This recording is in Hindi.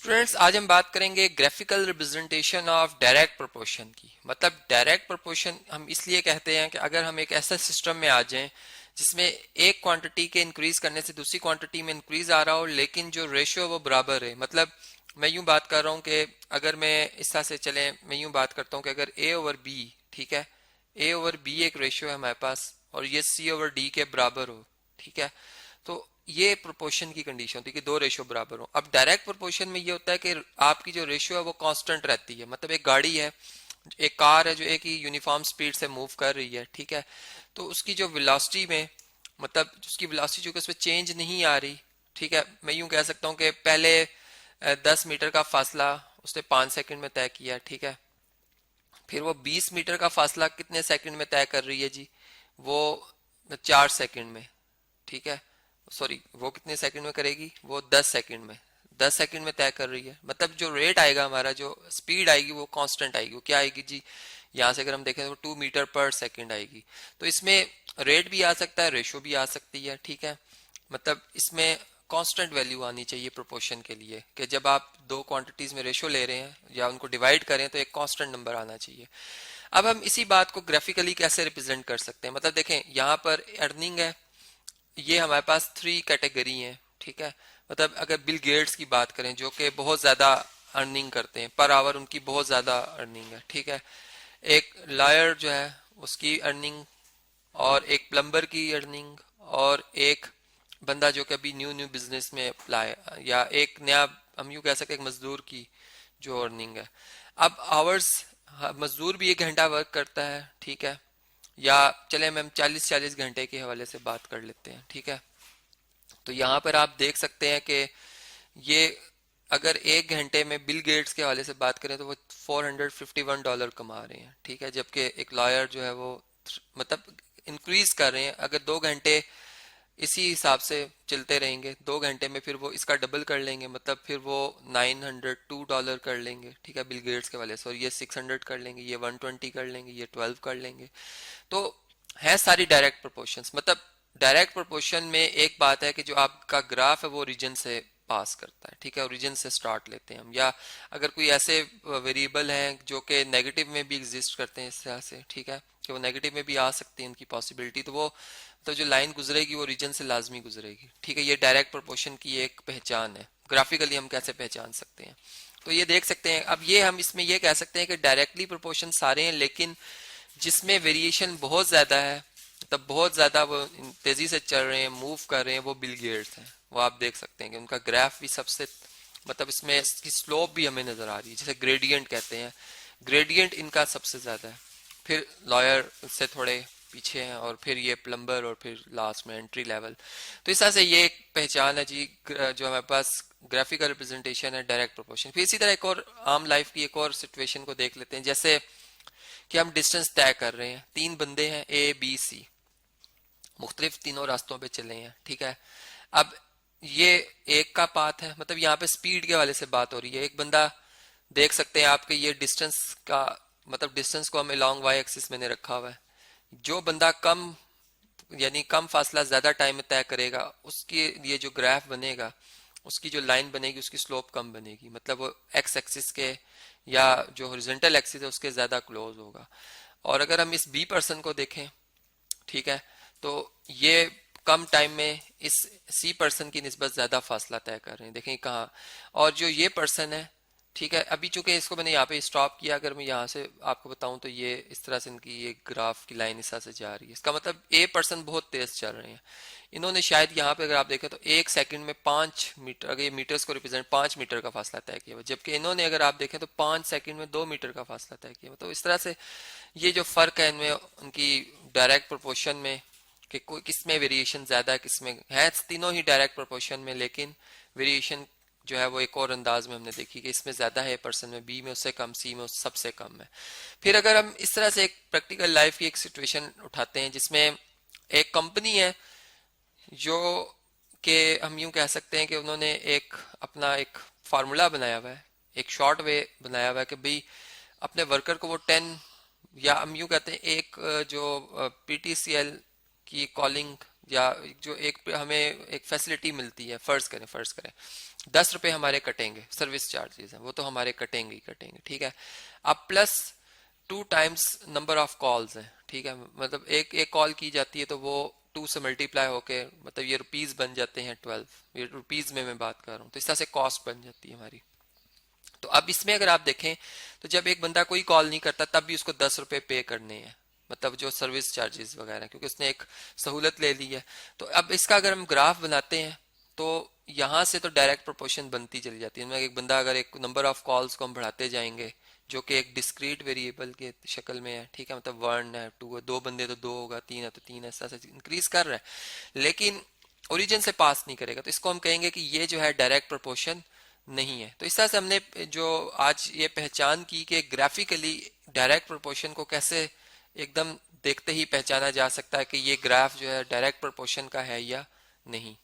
स्टूडेंट्स, आज हम बात करेंगे graphical representation of direct proportion की। मतलब डायरेक्ट प्रोपोर्शन हम इसलिए कहते हैं कि अगर हम एक ऐसा सिस्टम में आ जाएं जिसमें एक क्वांटिटी के इंक्रीज करने से दूसरी क्वांटिटी में इंक्रीज आ रहा हो, लेकिन जो रेशियो है वो बराबर है। मतलब मैं यूं बात कर रहा हूं कि अगर मैं इस तरह से चले, मैं यूं बात करता हूं कि अगर ए ओवर बी, ठीक है, ए ओवर बी एक रेशियो है हमारे पास और ये सी ओवर डी के बराबर हो, ठीक है, तो ये प्रोपोर्शन की कंडीशन होती है कि दो रेशियो बराबर हो। अब डायरेक्ट प्रोपोर्शन में ये होता है कि आपकी जो रेशियो है वो कांस्टेंट रहती है। मतलब एक गाड़ी है, एक कार है जो एक ही यूनिफॉर्म स्पीड से मूव कर रही है, ठीक है, तो उसकी जो वेलोसिटी में, मतलब उसकी वेलोसिटी जो कि उसमें चेंज नहीं आ रही, ठीक है, मैं यूं कह सकता हूं कि पहले 10 मीटर का फासला उसने 5 सेकंड में तय किया, ठीक है, फिर वो 20 मीटर का फासला कितने सेकंड में तय कर रही है जी, वो 4 सेकंड में, ठीक है, सॉरी वो कितने सेकंड में करेगी, वो 10 सेकंड में, 10 सेकंड में तय कर रही है। मतलब जो रेट आएगा हमारा, जो स्पीड आएगी वो कांस्टेंट आएगी। वो क्या आएगी जी, यहाँ से अगर हम देखें तो 2 मीटर पर सेकंड आएगी। तो इसमें रेट भी आ सकता है, रेशो भी आ सकती है, ठीक है। मतलब इसमें कांस्टेंट वैल्यू आनी चाहिए प्रोपोर्शन के लिए, कि जब आप दो क्वांटिटीज में रेशो ले रहे हैं या उनको डिवाइड करें तो एक कांस्टेंट नंबर आना चाहिए। अब हम इसी बात को ग्राफिकली कैसे रिप्रेजेंट कर सकते हैं। मतलब देखें, यहाँ पर अर्निंग है, ये हमारे पास 3 कैटेगरी हैं, ठीक है। मतलब अगर बिल गेट्स की बात करें जो कि बहुत ज्यादा अर्निंग करते हैं, पर आवर उनकी बहुत ज्यादा अर्निंग है, ठीक है। एक लॉयर जो है उसकी अर्निंग, और एक प्लम्बर की अर्निंग, और एक बंदा जो कि अभी न्यू न्यू बिजनेस में अप्लाई, या एक नया, हम यूँ कह सकते हैं एक मजदूर की जो अर्निंग है। अब आवर्स, मजदूर भी 1 घंटा वर्क करता है, ठीक है, या चले हम 40-40 घंटे के हवाले से बात कर लेते हैं, ठीक है। तो यहाँ पर आप देख सकते हैं कि ये अगर 1 घंटे में बिल गेट्स के हवाले से बात करें तो वो $451 कमा रहे हैं, ठीक है, जबकि एक लॉयर जो है वो मतलब इंक्रीज कर रहे हैं। अगर 2 घंटे इसी हिसाब से चलते रहेंगे, 2 घंटे में फिर वो इसका डबल कर लेंगे, मतलब फिर वो $902 कर लेंगे, ठीक है, बिल गेट्स के वाले से, और ये 600 कर लेंगे, ये 120 कर लेंगे, ये 12 कर लेंगे। तो है सारी डायरेक्ट प्रोपोर्शंस। मतलब डायरेक्ट प्रोपोर्शन में एक बात है कि जो आपका ग्राफ है वो रीजन से पास करता है, ठीक है, ओरिजिन से स्टार्ट लेते हैं हम। या अगर कोई ऐसे वेरिएबल हैं जो कि नेगेटिव में भी एग्जिस्ट करते हैं इस तरह से, ठीक है, कि वो नेगेटिव में भी आ सकती है उनकी पॉसिबिलिटी, तो वो तो जो लाइन गुजरेगी वो रीजन से लाजमी गुजरेगी, ठीक है। ये डायरेक्ट प्रोपोर्शन की एक पहचान है। ग्राफिकली हम कैसे पहचान सकते हैं, तो ये देख सकते हैं। अब ये हम इसमें ये कह सकते हैं कि डायरेक्टली प्रोपोर्शन सारे हैं, लेकिन जिसमें वेरिएशन बहुत ज्यादा है, तब बहुत ज्यादा वो तेजी से चल रहे हैं, मूव कर रहे हैं, वो बिल गेट्स हैं। वो आप देख सकते हैं कि उनका ग्राफ भी सबसे, मतलब इसमें इसकी स्लोप भी हमें नजर आ रही है, जिसे ग्रेडियंट कहते हैं। ग्रेडियंट इनका सबसे ज्यादा है, फिर लॉयर से थोड़े पीछे हैं, और फिर ये प्लम्बर, और फिर लास्ट में एंट्री लेवल। तो इस तरह से ये एक पहचान है जी, जो हमारे पास ग्राफिकल रिप्रेजेंटेशन है डायरेक्ट प्रोपोर्शन। फिर इसी तरह एक और आम लाइफ की एक और सिचुएशन को देख लेते हैं। जैसे कि हम डिस्टेंस तय कर रहे हैं, 3 बंदे हैं ए बी सी, मुख्तलिफ तीनों रास्तों पे चले हैं, ठीक है। अब ये एक का पाथ है, मतलब यहाँ पे स्पीड के वाले से बात हो रही है। एक बंदा देख सकते हैं आपके ये डिस्टेंस का, मतलब डिस्टेंस को हम लॉन्ग वाई एक्सिस मैंने रखा हुआ है। जो बंदा कम, यानी कम फासला ज्यादा टाइम में तय करेगा, उसके लिए जो ग्राफ बनेगा, उसकी जो लाइन बनेगी उसकी स्लोप कम बनेगी। मतलब वो एक्स एक्सिस के, या जो हॉरिजॉन्टल एक्सिस है उसके ज्यादा क्लोज होगा। और अगर हम इस बी पर्सन को देखें, ठीक है, तो ये कम टाइम में इस सी पर्सन की निस्बत ज्यादा फासला तय कर रहे हैं। देखें कहाँ, और जो ये पर्सन है, ठीक है, अभी चूंकि इसको मैंने यहाँ पे स्टॉप किया, अगर मैं यहाँ से आपको बताऊं तो ये इस तरह से इनकी ये ग्राफ की लाइन इस तरह से जा रही है। इसका मतलब ए पर्सन बहुत तेज चल रहे हैं। इन्होंने शायद यहाँ पे अगर आप देखें तो 1 सेकंड में 5 मीटर, अगर ये मीटर्स को रिप्रेजेंट 5 मीटर का फासला तय किया हुआ, जबकि इन्होंने अगर आप देखें तो 5 सेकंड में 2 मीटर का फासला तय किया हुआ। तो इस तरह से ये जो फर्क है इनमें, उनकी डायरेक्ट प्रोपोर्शन में, कि कोई किसमें वेरिएशन ज्यादा है, किसमें है, तीनों ही डायरेक्ट प्रोपोर्शन में, लेकिन वेरिएशन जो है वो एक और अंदाज में हमने देखी कि इसमें ज्यादा है पर्सन में, बी में उससे कम, सी में उससे सबसे कम है। फिर अगर हम इस तरह से एक प्रैक्टिकल लाइफ की एक सिचुएशन उठाते हैं जिसमें एक कंपनी है जो कि हम यूं कह सकते हैं कि उन्होंने एक अपना एक फार्मूला बनाया हुआ है, एक शॉर्ट वे बनाया हुआ है कि भाई अपने वर्कर को वो 10, या हम यूं कहते हैं एक जो पीटीसीएल की कॉलिंग या जो एक हमें एक फैसिलिटी मिलती है, फर्ज करें 10 रुपए हमारे कटेंगे, सर्विस चार्जेस हैं वो तो हमारे कटेंगे ही कटेंगे, ठीक है। अब plus 2 times number of calls हैं, ठीक है, मतलब एक एक कॉल की जाती है तो वो 2 से मल्टीप्लाई होके मतलब ये रुपीज बन जाते हैं 12, ये रुपीज में मैं बात कर रहा हूँ, तो इस तरह से कॉस्ट बन जाती है हमारी। तो अब इसमें अगर आप देखें तो जब एक बंदा कोई कॉल नहीं करता तब भी उसको 10 रुपए पे करने हैं, मतलब जो सर्विस चार्जेस वगैरह, क्योंकि उसने एक सहूलत ले ली है। तो अब इसका अगर हम ग्राफ बनाते हैं तो यहाँ से तो डायरेक्ट प्रोपोर्शन बनती चली जाती है, मतलब एक बंदा अगर एक नंबर ऑफ कॉल्स को हम बढ़ाते जाएंगे जो कि एक डिस्क्रीट वेरिएबल के शक्ल में है, ठीक है, मतलब 1 है 2 है, 2 बंदे तो 2 होगा, 3 है तो 3, ऐसा इंक्रीज कर रहा है लेकिन ओरिजिन से पास नहीं करेगा, तो इसको हम कहेंगे कि ये जो है डायरेक्ट प्रोपोर्शन नहीं है। तो इस तरह से हमने जो आज ये पहचान की कि ग्राफिकली डायरेक्ट प्रोपोर्शन को कैसे एकदम देखते ही पहचाना जा सकता है कि ये ग्राफ जो है डायरेक्ट प्रोपोर्शन का है या नहीं।